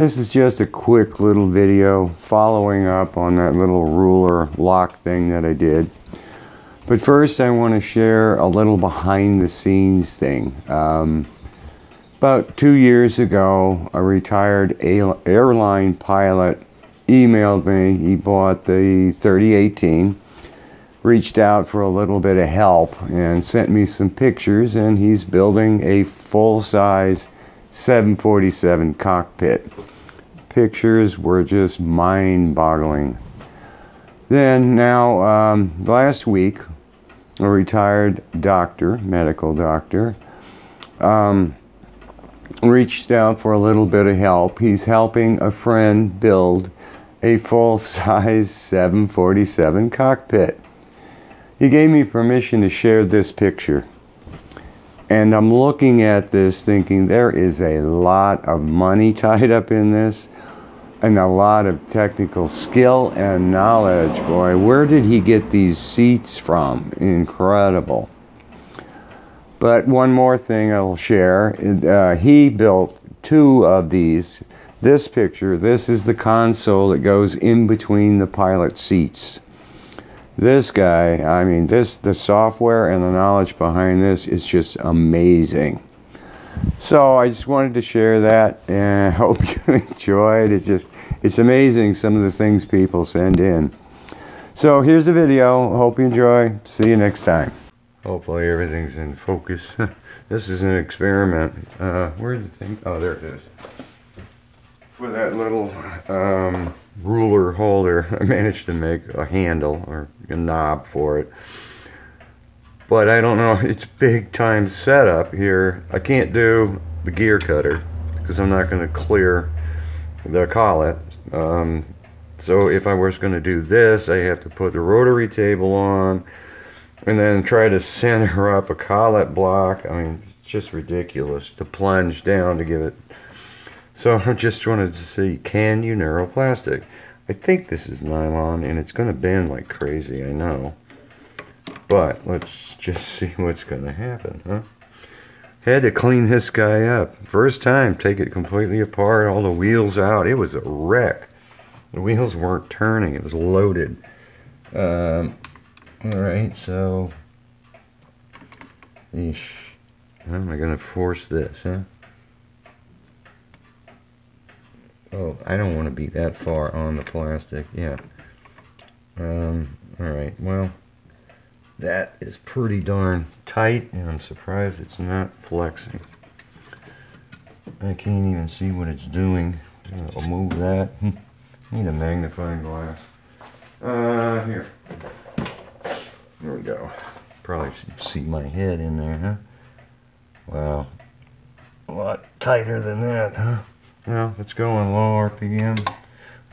This is just a quick little video following up on that little ruler lock thing that I did. But first I want to share a little behind the scenes thing. About 2 years ago, a retired airline pilot emailed me. He bought the 3018, reached out for a little bit of help and sent me some pictures, and he's building a full-size 747 cockpit. Pictures were just mind-boggling. Then now, last week, a retired doctor, medical doctor, reached out for a little bit of help. He's helping a friend build a full-size 747 cockpit. He gave me permission to share this picture. And I'm looking at this thinking there is a lot of money tied up in this and a lot of technical skill and knowledge. Boy, where did he get these seats from? Incredible. But one more thing I'll share. He built 2 of these. This picture, this is the console that goes in between the pilot seats. This guy, I mean, the software and the knowledge behind this is just amazing. So I just wanted to share that, and I hope you enjoyed. It's amazing some of the things people send in. So here's the video. Hope you enjoy. See you next time. Hopefully everything's in focus. This is an experiment. Where's the thing? Oh, there it is. For that little ruler holder, I managed to make a handle or a knob for it. But I don't know, it's big time setup here. I can't do the gear cutter because I'm not going to clear the collet. So if I was going to do this, I have to put the rotary table on and then try to center up a collet block. I mean, it's just ridiculous to plunge down to give it. So I just wanted to see, can you knurl plastic? I think this is nylon and it's going to bend like crazy, I know. But let's just see what's going to happen, huh? Had to clean this guy up. First time, take it completely apart, all the wheels out. It was a wreck. The wheels weren't turning, it was loaded. Alright, so... Eesh. How am I going to force this, huh? Oh, I don't want to be that far on the plastic. Yeah. Alright, well, that is pretty darn tight, and I'm surprised it's not flexing. I can't even see what it's doing. I'll move that. Need a magnifying glass. Here. There we go. Probably see my head in there, huh? Wow. A lot tighter than that, huh? Well, let's go on low RPM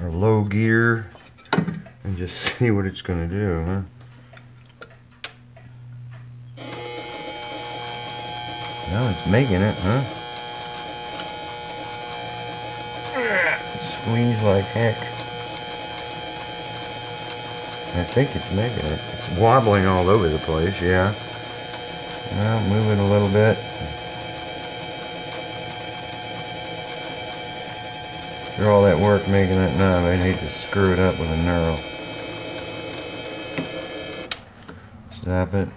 or low gear and just see what it's going to do, huh? Well, it's making it, huh? Squeeze like heck. I think it's making it. It's wobbling all over the place, yeah. Well, move it a little bit. After all that work making that knob, I'd hate to screw it up with a knurl. Stop it.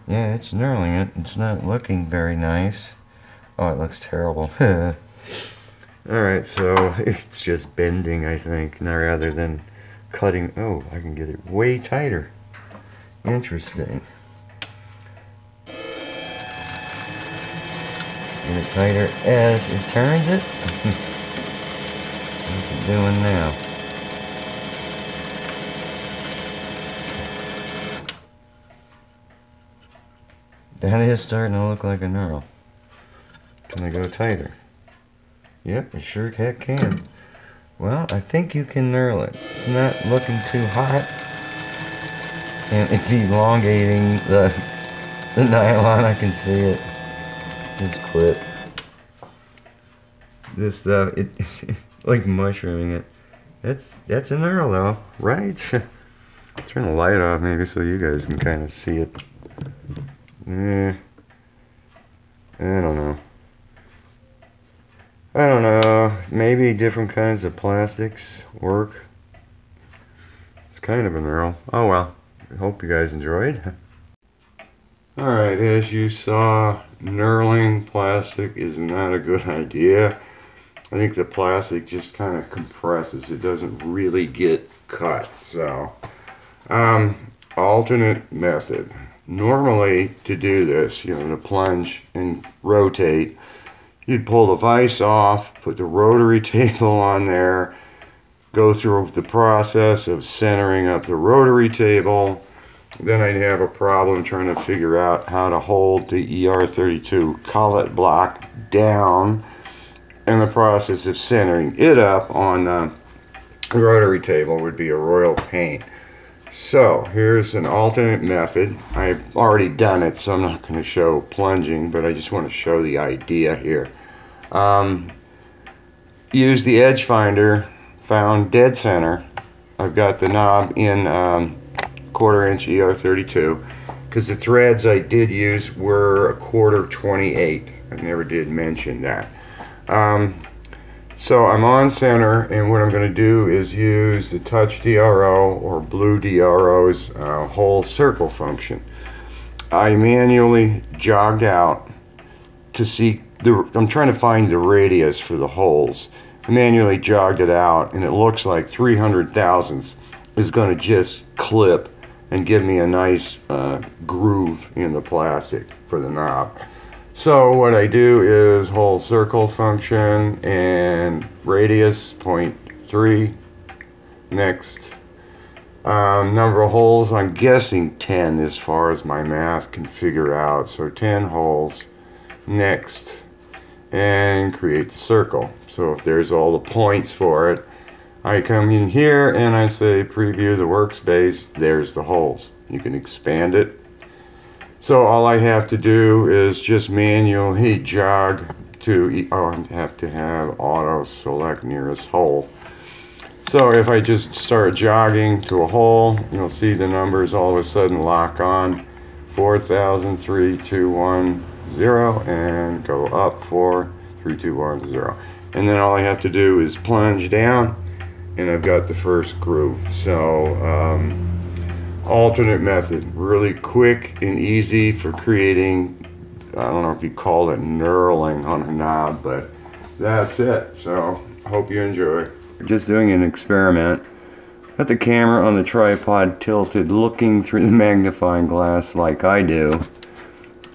Yeah, it's knurling it. It's not looking very nice. Oh, it looks terrible. Alright, so it's just bending, I think, now rather than cutting. Oh, I can get it way tighter. Interesting. Get it tighter as it turns it. What's it doing now? That is starting to look like a knurl. Can I go tighter? Yep, it sure heck can. Well, I think you can knurl it. It's not looking too hot. And it's elongating the nylon. I can see it. Just quit. This stuff, it like mushrooming it. That's a knurl though, right? Turn the light off maybe so you guys can kind of see it. I don't know. I don't know, maybe different kinds of plastics work. It's kind of a knurl. Oh well, I hope you guys enjoyed. Alright, as you saw, knurling plastic is not a good idea. I think the plastic just kind of compresses. It doesn't really get cut. So, alternate method. Normally, to do this, to plunge and rotate, you'd pull the vise off, put the rotary table on there, go through the process of centering up the rotary table. Then I'd have a problem trying to figure out how to hold the ER32 collet block down, and the process of centering it up on the rotary table would be a royal pain. So here's an alternate method. I've already done it, so I'm not going to show plunging, but I just want to show the idea here. Use the edge finder, found dead center. I've got the knob in 1/4 inch ER32 because the threads I did use were 1/4 28. I never did mention that. So I'm on center, and what I'm going to do is use the touchdro or blue DRO's whole circle function. I manually jogged out to see I'm trying to find the radius for the holes. I manually jogged it out, and it looks like 300 thousandths is going to just clip and give me a nice groove in the plastic for the knob. So what I do is whole circle function and radius 0.3. Next, number of holes, I'm guessing 10 as far as my math can figure out. So 10 holes. Next, and create the circle. So if there's all the points for it, I come in here and I say preview the workspace. There's the holes. You can expand it. So all I have to do is just manually jog to, I have to have auto select nearest hole. So if I just start jogging to a hole, you'll see the numbers all of a sudden lock on. 4,000, 3, 2, 1, 0, and go up 4, 3, 2, 1, 0. And then all I have to do is plunge down, and I've got the first groove. So alternate method, really quick and easy for creating, I don't know if you call it knurling on a knob, but that's it. So I hope you enjoy. Just doing an experiment. Put the camera on the tripod tilted, looking through the magnifying glass like I do,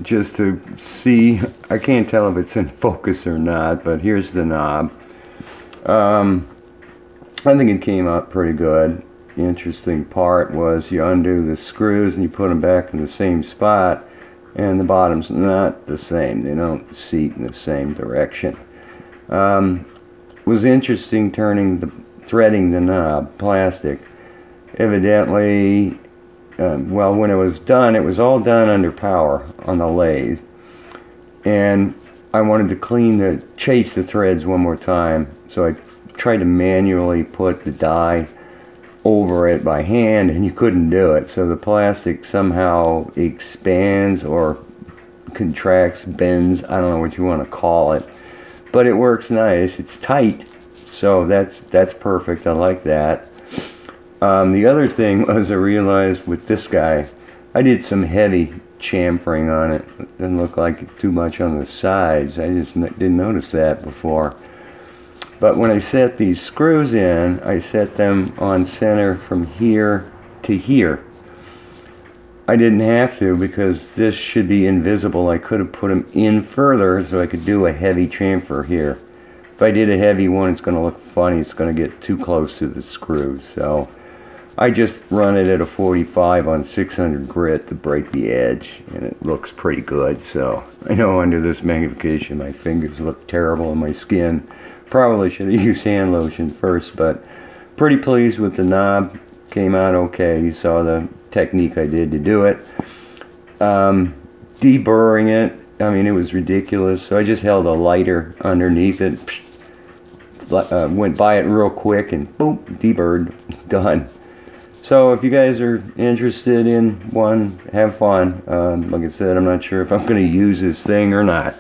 just to see. I can't tell if it's in focus or not, but here's the knob. I think it came out pretty good. The interesting part was you undo the screws and you put them back in the same spot, and the bottom's not the same. They don't seat in the same direction. Was interesting threading the knob, plastic. Evidently, well, when it was done, it was all done under power on the lathe, and I wanted to chase the threads one more time, so I tried to manually put the die over it by hand, and you couldn't do it. So the plastic somehow expands or contracts, bends, I don't know what you want to call it, but it works nice. It's tight, so that's perfect. I like that. The other thing was I realized with this guy, I did some heavy chamfering on it. It didn't look like too much on the sides. I just didn't notice that before. But when I set these screws in, I set them on center from here to here. I didn't have to because this should be invisible. I could have put them in further so I could do a heavy chamfer here. If I did a heavy one, it's going to look funny. It's going to get too close to the screws. So I just run it at a 45 on 600 grit to break the edge, and it looks pretty good. So I know under this magnification my fingers look terrible on my skin. Probably should have used hand lotion first, but pretty pleased with the knob. Came out okay. You saw the technique I did to do it. Deburring it, I mean, it was ridiculous. So I just held a lighter underneath it, went by it real quick, and boom, deburred, done. So if you guys are interested in one, have fun. Like I said, I'm not sure if I'm going to use this thing or not.